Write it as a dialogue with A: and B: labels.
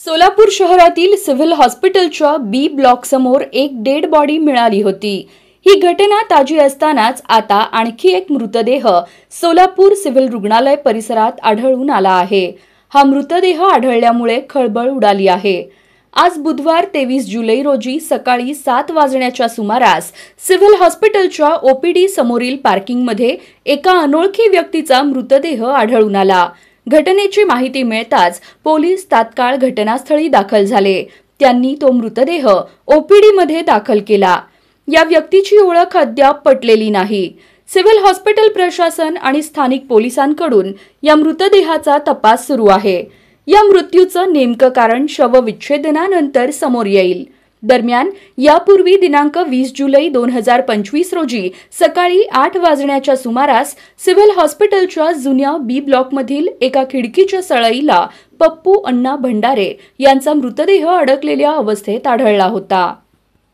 A: सोलापूर शहरातील सिव्हिल हॉस्पिटलच्या बी ब्लॉक समोर एक डेड बॉडी मिळाली होती। ही घटना ताजी असतानाच आता आणखी एक मृतदेह सोलापूर सिव्हिल रुग्णालय परिसरात आढळून आला आहे। हा मृतदेह आढळल्यामुळे खळबळ उडाली आहे। आज बुधवार 23 जुलै रोजी सकाळी 7 वाजण्याच्या सुमारास सिव्हिल हॉस्पिटलच्या ओपीडी समोरील पार्किंगमध्ये एका अनोळखी व्यक्तीचा मृतदेह आढळून आला। घटनेची माहिती मिळताच पोलीस तात्काळ घटनास्थळी दाखल झाले। त्यांनी तो मृतदेह ओपीडी मध्ये दाखल केला। या व्यक्तीची ओळख अद्याप पटलेली नाही। सिव्हिल हॉस्पिटल प्रशासन आणि स्थानिक पोलिसांकडून या मृतदेहाचा तपास सुरू आहे। या मृत्यूचं नेमकं कारण शवविच्छेदनानंतर समोर येईल। दरम्यान यापूर्वी दिनांक 20 जुलै 2025 रोजी सकाळी 8 वाजण्याच्या सुमारास सिव्हिल हॉस्पिटलच्या जुन्या बी ब्लॉकमधील एका खिडकीच्या सळईला पप्पू अण्णा भंडारे यांचा मृतदेह अडकलेल्या अवस्थेत आढळला होता।